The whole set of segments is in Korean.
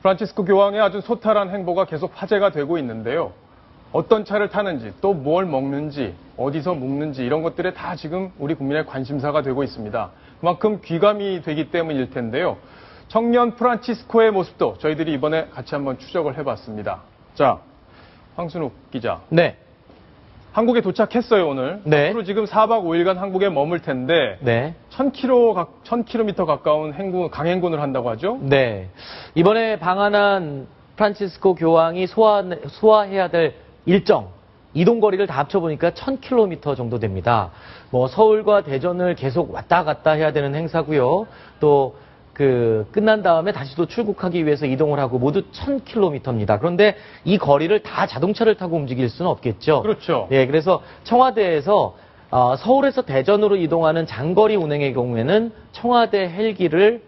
프란치스코 교황의 아주 소탈한 행보가 계속 화제가 되고 있는데요. 어떤 차를 타는지, 또 뭘 먹는지, 어디서 묵는지 이런 것들에 다 지금 우리 국민의 관심사가 되고 있습니다. 그만큼 귀감이 되기 때문일 텐데요. 청년 프란치스코의 모습도 저희들이 이번에 같이 한번 추적을 해봤습니다. 자, 황순욱 기자. 네. 한국에 도착했어요, 오늘. 네. 앞으로 지금 4박 5일간 한국에 머물 텐데, 네. 1000km 가까운 강행군을 한다고 하죠? 네. 이번에 방한한 프란치스코 교황이 소화해야 될 일정, 이동거리를 다 합쳐보니까 1000km 정도 됩니다. 뭐 서울과 대전을 계속 왔다 갔다 해야 되는 행사고요. 또 끝난 다음에 다시 또 출국하기 위해서 이동을 하고 모두 1000km입니다. 그런데 이 거리를 다 자동차를 타고 움직일 수는 없겠죠. 그렇죠. 예, 그래서 청와대에서 서울에서 대전으로 이동하는 장거리 운행의 경우에는 청와대 헬기를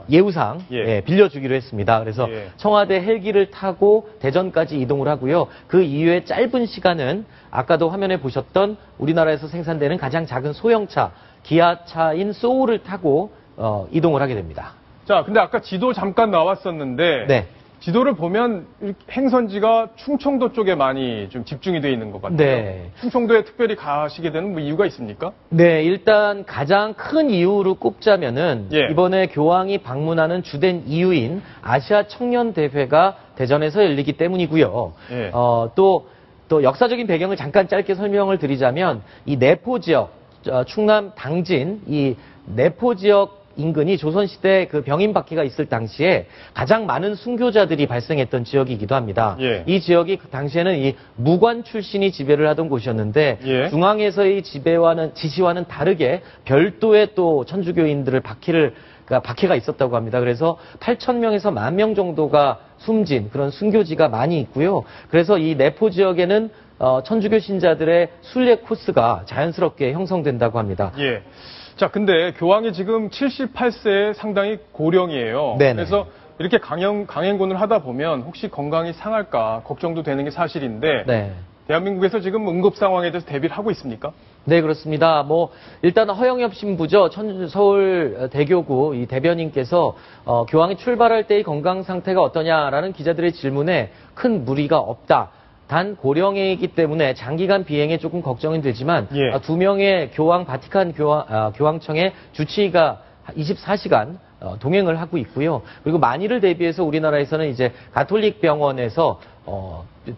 예우상 빌려주기로 했습니다. 그래서 청와대 헬기를 타고 대전까지 이동을 하고요. 그 이후에 짧은 시간은 아까도 화면에 보셨던 우리나라에서 생산되는 가장 작은 소형차, 기아차인 소울을 타고 이동을 하게 됩니다. 자, 근데 아까 지도 잠깐 나왔었는데 네. 지도를 보면 행선지가 충청도 쪽에 많이 좀 집중이 되어 있는 것 같아요. 네. 충청도에 특별히 가시게 되는 뭐 이유가 있습니까? 네, 일단 가장 큰 이유로 꼽자면은 이번에 교황이 방문하는 주된 이유인 아시아 청년 대회가 대전에서 열리기 때문이고요. 또 역사적인 배경을 잠깐 짧게 설명을 드리자면 이 내포 지역, 충남 당진 이 내포 지역 인근이 조선시대 그 병인박해가 있을 당시에 가장 많은 순교자들이 발생했던 지역이기도 합니다. 이 지역이 그 당시에는 이 무관 출신이 지배를 하던 곳이었는데 중앙에서의 지시와는 다르게 별도의 또 천주교인들을 박해가 있었다고 합니다. 그래서 8,000명에서 10,000명 정도가 숨진 그런 순교지가 많이 있고요. 그래서 이 내포 지역에는 천주교 신자들의 순례 코스가 자연스럽게 형성된다고 합니다. 자, 근데 교황이 지금 78세에 상당히 고령이에요. 네네. 그래서 이렇게 강행군을 하다 보면 혹시 건강이 상할까 걱정도 되는 게 사실인데 대한민국에서 지금 응급 상황에 대해서 대비를 하고 있습니까? 네, 그렇습니다. 일단 허영엽 신부죠. 서울 대교구 이 대변인께서 교황이 출발할 때의 건강 상태가 어떠냐라는 기자들의 질문에 큰 무리가 없다. 단 고령이기 때문에 장기간 비행에 조금 걱정이 되지만 2명의 바티칸 교황청의 주치의가 24시간 동행을 하고 있고요. 그리고 만일을 대비해서 우리나라에서는 이제 가톨릭 병원에서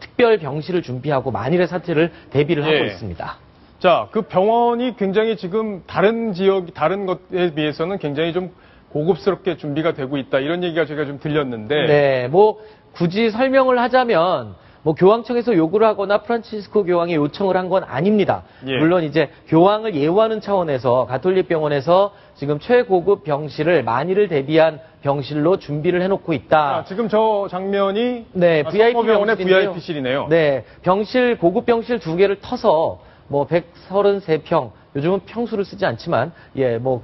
특별 병실을 준비하고 만일의 사태를 대비를 하고 있습니다. 자, 그 병원이 굉장히 지금 다른 것에 비해서는 굉장히 좀 고급스럽게 준비가 되고 있다. 이런 얘기가 제가 좀 들렸는데. 네, 굳이 설명을 하자면 교황청에서 요구를 하거나 프란치스코 교황이 요청을 한 건 아닙니다. 물론 이제 교황을 예우하는 차원에서 가톨릭 병원에서 지금 최고급 병실을 만일을 대비한 병실로 준비를 해놓고 있다. 지금 저 장면이 VIP 병원의 VIP실이네요. 네, 고급 병실 2개를 터서 133평, 요즘은 평수를 쓰지 않지만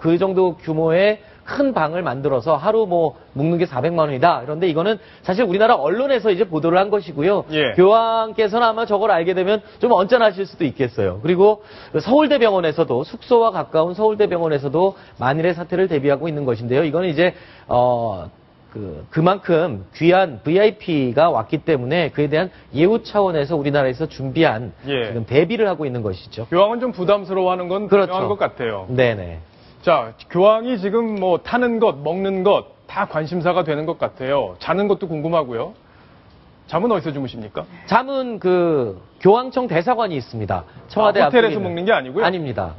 그 정도 규모의 큰 방을 만들어서 하루 묵는 게 400만 원이다. 그런데 이거는 사실 우리나라 언론에서 이제 보도를 한 것이고요. 교황께서는 아마 저걸 알게 되면 좀 언짢아하실 수도 있겠어요. 그리고 서울대병원에서도 숙소와 가까운 서울대병원에서도 만일의 사태를 대비하고 있는 것인데요. 이거는 이제 그만큼 귀한 VIP가 왔기 때문에 그에 대한 예우 차원에서 우리나라에서 준비한 지금 대비를 하고 있는 것이죠. 교황은 좀 부담스러워하는 건 분명한 것 같아요. 네네. 자, 교황이 지금 타는 것, 먹는 것 다 관심사가 되는 것 같아요. 자는 것도 궁금하고요. 잠은 어디서 주무십니까? 잠은 교황청 대사관이 있습니다. 청와대 호텔에서 먹는 게 아니고요? 아닙니다.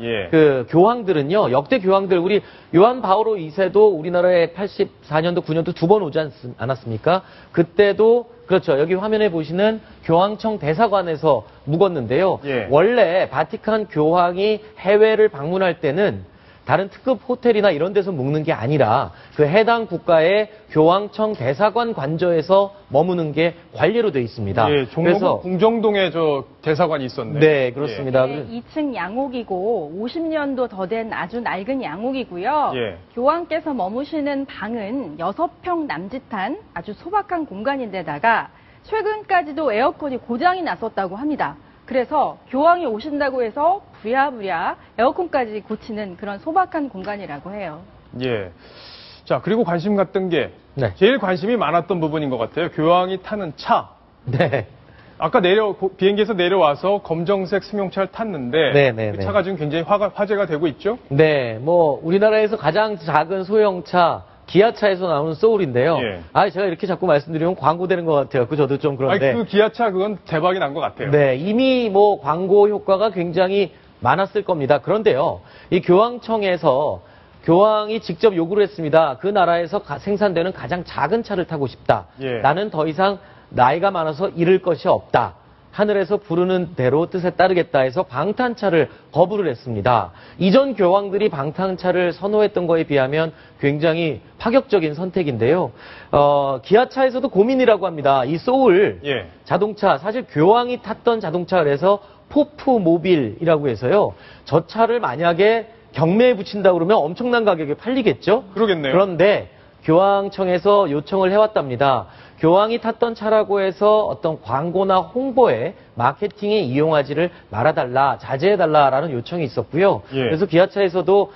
교황들은요, 역대 교황들, 우리 요한 바오로 2세도 우리나라에 84년도, 9년도 2번 오지 않았습니까? 그때도, 그렇죠. 여기 화면에 보시는 교황청 대사관에서 묵었는데요. 원래 바티칸 교황이 해외를 방문할 때는 다른 특급 호텔이나 이런 데서 묵는 게 아니라 그 해당 국가의 교황청 대사관 관저에서 머무는 게 관례로 되어 있습니다. 그래서 궁정동에 저 대사관이 있었네요. 네, 그렇습니다. 2층 양옥이고 50년도 더 된 아주 낡은 양옥이고요. 교황께서 머무시는 방은 6평 남짓한 아주 소박한 공간인데다가 최근까지도 에어컨이 고장이 났었다고 합니다. 그래서 교황이 오신다고 해서 부랴부랴 에어컨까지 고치는 그런 소박한 공간이라고 해요. 자, 그리고 관심 갔던 게 네. 제일 관심이 많았던 부분인 것 같아요. 교황이 타는 차. 네. 아까 비행기에서 내려와서 검정색 승용차를 탔는데 네, 그 네. 차가 지금 굉장히 화제가 되고 있죠? 네, 뭐 우리나라에서 가장 작은 소형차 기아차에서 나오는 소울인데요. 예. 제가 이렇게 자꾸 말씀드리면 광고되는 것 같아요. 저도 좀 그런데. 아니, 그 기아차 그건 대박이 난 것 같아요. 네, 이미 뭐 광고 효과가 굉장히 많았을 겁니다. 그런데요, 이 교황청에서 교황이 직접 요구를 했습니다. 그 나라에서 생산되는 가장 작은 차를 타고 싶다. 예. 나는 더 이상 나이가 많아서 잃을 것이 없다. 하늘에서 부르는 대로 뜻에 따르겠다 해서 방탄차를 거부를 했습니다. 이전 교황들이 방탄차를 선호했던 거에 비하면 굉장히 파격적인 선택인데요. 기아차에서도 고민이라고 합니다. 이 소울 예. 자동차, 사실 교황이 탔던 자동차 그래서 포프 모빌이라고 해서요. 저 차를 만약에 경매에 붙인다 그러면 엄청난 가격에 팔리겠죠? 그러겠네요. 그런데 교황청에서 요청을 해왔답니다. 교황이 탔던 차라고 해서 어떤 광고나 홍보에 마케팅에 이용하지를 말아달라, 자제해달라라는 요청이 있었고요. 예. 그래서 기아차에서도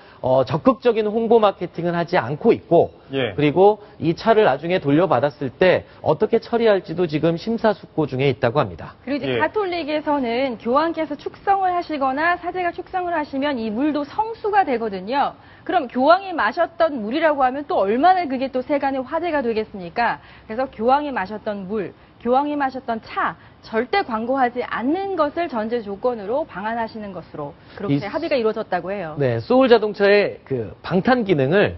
적극적인 홍보 마케팅은 하지 않고 있고, 예. 그리고 이 차를 나중에 돌려받았을 때 어떻게 처리할지도 지금 심사숙고 중에 있다고 합니다. 그리고 이제 예. 가톨릭에서는 교황께서 축성을 하시거나 사제가 축성을 하시면 이 물도 성수가 되거든요. 그럼 교황이 마셨던 물이라고 하면 또 얼마나 그게 또 세간의 화제가 되겠습니까? 그래서 교황이 마셨던 물, 교황이 마셨던 차 절대 광고하지 않는 것을 전제 조건으로 방한하시는 것으로 그렇게 합의가 이루어졌다고 해요. 네, 소울 자동차의 그 방탄 기능을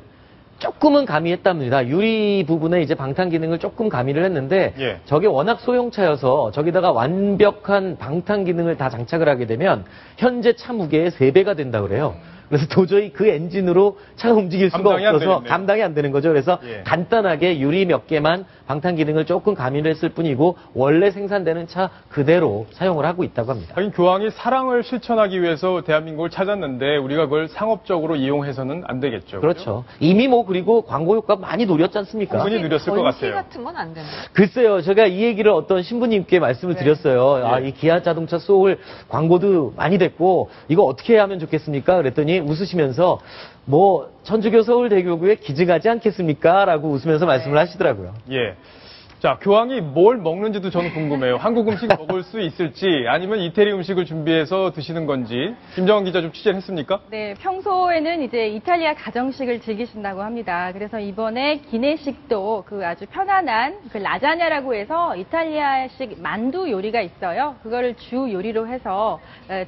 조금은 가미했답니다. 유리 부분에 이제 방탄 기능을 조금 가미를 했는데 예. 저게 워낙 소형차여서 저기다가 완벽한 방탄 기능을 다 장착을 하게 되면 현재 차 무게의 3배가 된다 그래요. 그래서 도저히 그 엔진으로 차가 움직일 수가 감당이 안 없어서 되겠네요. 감당이 안 되는 거죠. 그래서 예. 간단하게 유리 몇 개만 방탄 기능을 조금 가미를 했을 뿐이고 원래 생산되는 차 그대로 사용을 하고 있다고 합니다. 하긴 교황이 사랑을 실천하기 위해서 대한민국을 찾았는데 우리가 그걸 상업적으로 이용해서는 안 되겠죠. 그렇죠. 이미 뭐 그리고 광고 효과 많이 노렸지 않습니까? 충분히 누렸을 것 전시 같아요. 같은 건 안 되나요? 글쎄요, 제가 이 얘기를 어떤 신부님께 말씀을 네. 드렸어요. 예. 이 기아 자동차 소울 광고도 많이 됐고, 이거 어떻게 하면 좋겠습니까? 그랬더니 웃으시면서, 뭐, 천주교 서울대교구에 기증하지 않겠습니까? 라고 웃으면서 말씀을 하시더라고요. 예. 자, 교황이 뭘 먹는지도 저는 궁금해요. 한국 음식 먹을 수 있을지 아니면 이태리 음식을 준비해서 드시는 건지. 김정은 기자 좀 취재를 했습니까? 네, 평소에는 이제 이탈리아 가정식을 즐기신다고 합니다. 그래서 이번에 기내식도 그 아주 편안한 그 라자냐라고 해서 이탈리아식 만두 요리가 있어요. 그거를 주 요리로 해서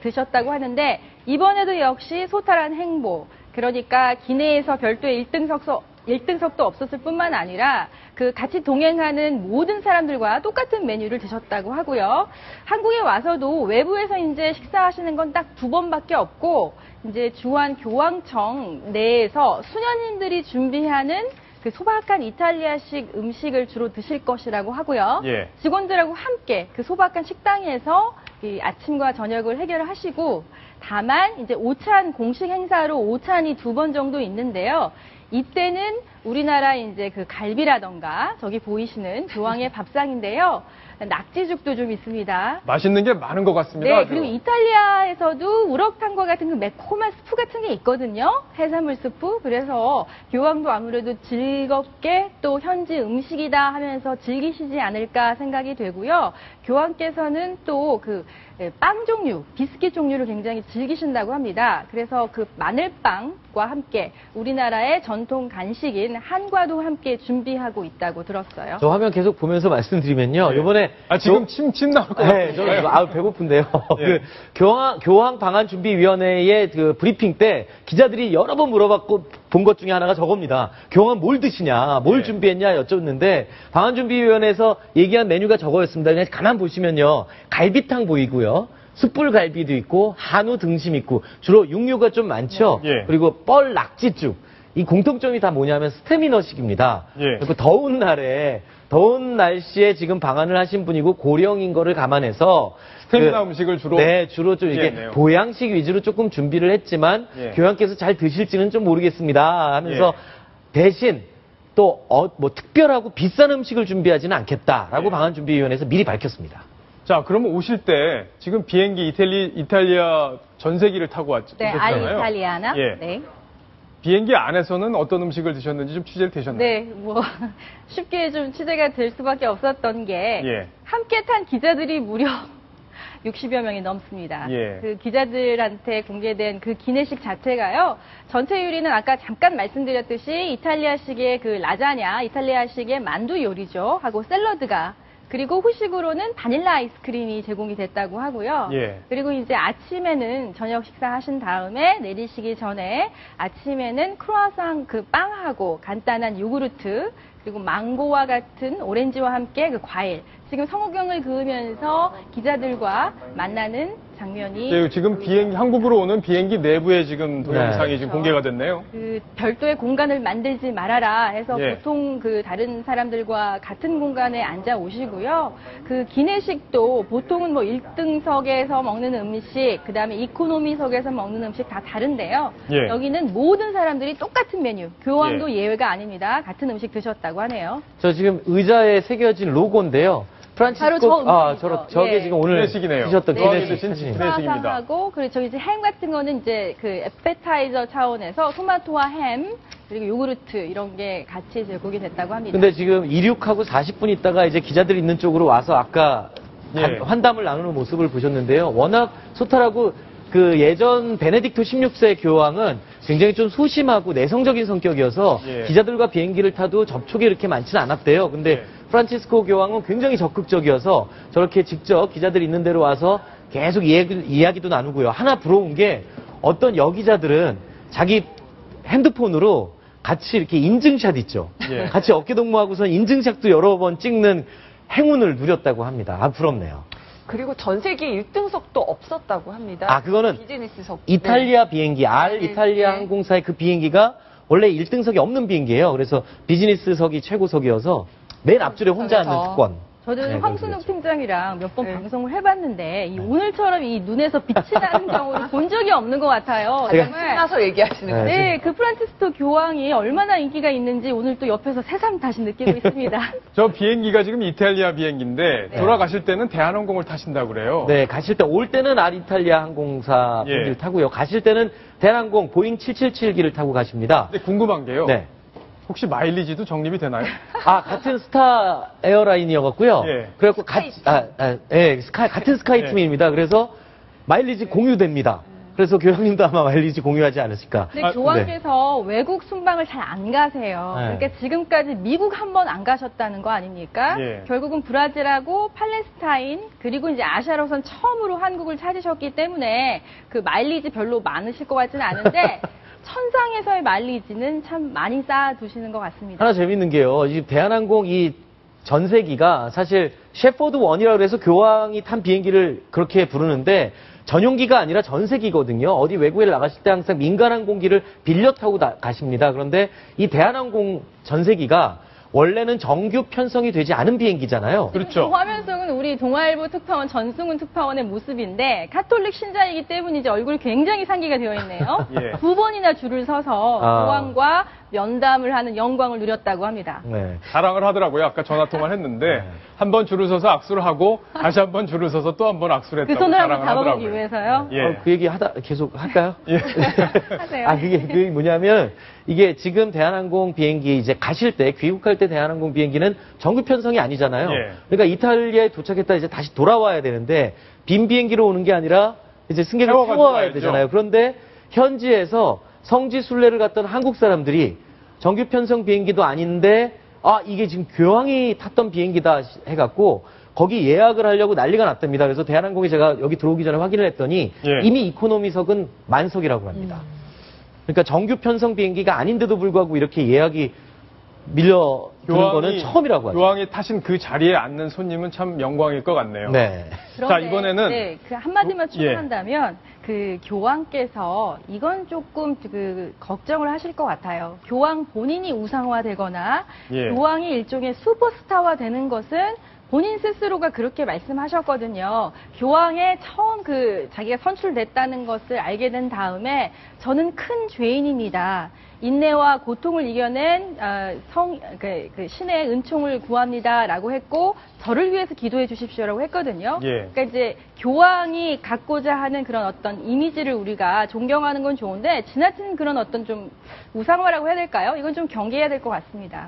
드셨다고 하는데 이번에도 역시 소탈한 행보. 그러니까 기내에서 별도의 1등석도 없었을 뿐만 아니라 그 같이 동행하는 모든 사람들과 똑같은 메뉴를 드셨다고 하고요. 한국에 와서도 외부에서 이제 식사하시는 건 딱 2번밖에 없고 이제 주한 교황청 내에서 수녀님들이 준비하는 그 소박한 이탈리아식 음식을 주로 드실 것이라고 하고요. 예. 직원들하고 함께 그 소박한 식당에서 이 아침과 저녁을 해결하시고 다만 이제 오찬 공식 행사로 오찬이 2번 정도 있는데요. 이때는 우리나라 이제 그 갈비라던가 저기 보이시는 교황의 밥상인데요. 낙지죽도 좀 있습니다. 맛있는 게 많은 것 같습니다. 네, 아주. 그리고 이탈리아에서도 우럭탕과 같은 그 매콤한 스프 같은 게 있거든요. 해산물 스프. 그래서 교황도 아무래도 즐겁게 또 현지 음식이다 하면서 즐기시지 않을까 생각이 되고요. 교황께서는 또 그 빵 종류, 비스킷 종류를 굉장히 즐기신다고 합니다. 그래서 그 마늘빵과 함께 우리나라의 전통 간식인 한과도 함께 준비하고 있다고 들었어요. 저 화면 계속 보면서 말씀드리면요. 네. 이번에 지금 침 나올 것 같아요. 네, 저 배고픈데요. 예. 그 교황 방한 준비위원회의 그 브리핑 때 기자들이 여러 번 물어봤고 본 것 중에 하나가 저겁니다. 교황은 뭘 드시냐, 뭘 예. 준비했냐 여쭙는데 방한 준비위원회에서 얘기한 메뉴가 저거였습니다. 그냥 가만 보시면요, 갈비탕 보이고요. 숯불갈비도 있고 한우 등심 있고 주로 육류가 좀 많죠. 예. 그리고 뻘 낙지죽. 이 공통점이 다 뭐냐면 스테미너식입니다. 예. 그리고 더운 날씨에 지금 방한을 하신 분이고 고령인 거를 감안해서 스테미나 음식을 주로 주로 좀 이렇게 준비했네요. 보양식 위주로 조금 준비를 했지만 예. 교황께서 잘 드실지는 좀 모르겠습니다 하면서 예. 대신 또 뭐 특별하고 비싼 음식을 준비하지는 않겠다라고 예. 방한준비위원회에서 미리 밝혔습니다. 자, 그러면 오실 때 지금 비행기 이탈리아 전세기를 타고 네, 오셨잖아요. 알이탈리아나. 예. 네. 비행기 안에서는 어떤 음식을 드셨는지 좀 취재를 되셨나요? 네, 뭐 쉽게 좀 취재가 될 수밖에 없었던 게 예. 함께 탄 기자들이 무려 60여 명이 넘습니다. 예. 그 기자들한테 공개된 그 기내식 자체가요. 전체 요리는 아까 잠깐 말씀드렸듯이 이탈리아식의 그 라자냐, 이탈리아식의 만두 요리죠. 하고 샐러드가 그리고 후식으로는 바닐라 아이스크림이 제공이 됐다고 하고요. 예. 그리고 이제 아침에는 저녁 식사하신 다음에 내리시기 전에 아침에는 크루아상 그 빵하고 간단한 요구르트 그리고 망고와 같은 오렌지와 함께 그 과일. 지금 성우경을 그으면서 기자들과 만나는 장면이 네, 지금 한국으로 오는 비행기 내부에 지금 동영상이 네. 지금 그렇죠. 공개가 됐네요. 그 별도의 공간을 만들지 말아라 해서 예. 보통 그 다른 사람들과 같은 공간에 앉아 오시고요. 그 기내식도 보통은 뭐 1등석에서 먹는 음식, 그 다음에 이코노미석에서 먹는 음식 다 다른데요. 예. 여기는 모든 사람들이 똑같은 메뉴, 교황도 예외가 아닙니다. 같은 음식 드셨다고 하네요. 저 지금 의자에 새겨진 로고인데요. 바로 저 음식이죠. 저게 예. 지금 오늘 기내식이네요. 드셨던 네. 기내식 기내식 사진입니다. 기내식입니다. 크루아상하고 그리고 저기 이제 햄 같은 거는 이제 그 에페타이저 차원에서 토마토와 햄 그리고 요구르트 이런 게 같이 제공이 됐다고 합니다. 근데 지금 이륙하고 40분 있다가 이제 기자들 있는 쪽으로 와서 아까 예. 환담을 나누는 모습을 보셨는데요. 워낙 소탈하고 그 예전 베네딕토 16세 교황은 굉장히 좀 소심하고 내성적인 성격이어서 예. 기자들과 비행기를 타도 접촉이 이렇게 많지는 않았대요. 근데 예. 프란치스코 교황은 굉장히 적극적이어서 저렇게 직접 기자들 있는 데로 와서 계속 이야기도 나누고요. 하나 부러운 게 어떤 여기자들은 자기 핸드폰으로 같이 이렇게 인증샷 있죠. 예. 같이 어깨동무하고선 인증샷도 여러 번 찍는 행운을 누렸다고 합니다. 아, 부럽네요. 그리고 전 세계 1등석도 없었다고 합니다. 아, 그거는 비즈니스석. 이탈리아 비행기, 네, 이탈리아 네. 항공사의 그 비행기가 원래 1등석이 없는 비행기예요. 그래서 비즈니스석이 최고석이어서 맨 앞줄에 혼자 그렇죠. 앉는 특권. 저도 네, 황순욱 그렇죠. 팀장이랑 몇 번 네. 방송을 해봤는데 오늘처럼 이 눈에서 빛이 나는 경우를 본 적이 없는 것 같아요. 제가 정말. 신나서 얘기하시는 네. 거예요. 네, 그 프란치스코 교황이 얼마나 인기가 있는지 오늘 또 옆에서 새삼 다시 느끼고 있습니다. 저 비행기가 지금 이탈리아 비행기인데 네. 돌아가실 때는 대한항공을 타신다고 그래요. 네, 가실 때, 올 때는 알이탈리아 항공사 예. 비행기를 타고요. 가실 때는 대한항공 보잉 777기를 타고 가십니다. 근데 궁금한 게요. 네. 혹시 마일리지도 적립이 되나요? 아, 같은 스타 에어라인이어갖고요. 예. 그래갖고 같은 스카이 예. 팀입니다. 그래서 마일리지 공유됩니다. 그래서 교황님도 아마 마일리지 공유하지 않으실까. 근데 아, 교황께서 외국 순방을 잘 안 가세요. 네. 그러니까 지금까지 미국 한 번 안 가셨다는 거 아닙니까? 예. 결국은 브라질하고 팔레스타인 그리고 이제 아시아로선 처음으로 한국을 찾으셨기 때문에 그 마일리지 별로 많으실 것 같지는 않은데 천상에서의 마일리지는 참 많이 쌓아두시는 것 같습니다. 하나 재밌는 게요. 이 대한항공 이 전세기가 사실 셰퍼드 1이라고 해서 교황이 탄 비행기를 그렇게 부르는데 전용기가 아니라 전세기거든요. 어디 외국에 나가실 때 항상 민간항공기를 빌려 타고 가십니다. 그런데 이 대한항공 전세기가 원래는 정규 편성이 되지 않은 비행기잖아요. 그렇죠. 그 화면 속은 우리 동아일보 특파원 전승훈 특파원의 모습인데 카톨릭 신자이기 때문인지 얼굴이 굉장히 상기가 되어 있네요. 예. 2번이나 줄을 서서 아. 교황과 면담을 하는 영광을 누렸다고 합니다. 네. 자랑을 하더라고요. 아까 전화 통화를 했는데 한 번 줄을 서서 악수를 하고 다시 한 번 줄을 서서 또 한 번 악수를 그 했다고 손을 한번 자랑을 잡아보기 하더라고요. 위해서요. 예. 그 얘기 계속 할까요? 예. 하세요. 아, 그게 뭐냐면, 이게 지금 대한항공 비행기 이제 가실 때, 귀국할 때 대한항공 비행기는 정규 편성이 아니잖아요. 예. 그러니까 이탈리아에 도착했다 이제 다시 돌아와야 되는데, 빈 비행기로 오는 게 아니라, 이제 승객을 태워가지고 태워야 가야죠. 되잖아요. 그런데 현지에서 성지 순례를 갔던 한국 사람들이 정규 편성 비행기도 아닌데, 아, 이게 지금 교황이 탔던 비행기다 해갖고, 거기 예약을 하려고 난리가 났답니다. 그래서 대한항공이 제가 여기 들어오기 전에 확인을 했더니 예. 이미 이코노미석은 만석이라고 합니다. 그러니까 정규 편성 비행기가 아닌데도 불구하고 이렇게 예약이 밀려드는 거는 처음이라고 하죠. 교황이 타신 그 자리에 앉는 손님은 참 영광일 것 같네요. 네. 자, 이번에는 네, 그 한마디만 예. 추가한다면 그 교황께서 이건 조금 그 걱정을 하실 것 같아요. 교황 본인이 우상화되거나 예. 교황이 일종의 슈퍼스타화 되는 것은 본인 스스로가 그렇게 말씀하셨거든요. 교황에 처음 자기가 선출됐다는 것을 알게 된 다음에 저는 큰 죄인입니다. 인내와 고통을 이겨낸 신의 은총을 구합니다라고 했고 저를 위해서 기도해 주십시오라고 했거든요. 예. 그러니까 이제 교황이 갖고자 하는 그런 어떤 이미지를 우리가 존경하는 건 좋은데 지나친 그런 어떤 좀 우상화라고 해야 될까요? 이건 좀 경계해야 될 것 같습니다.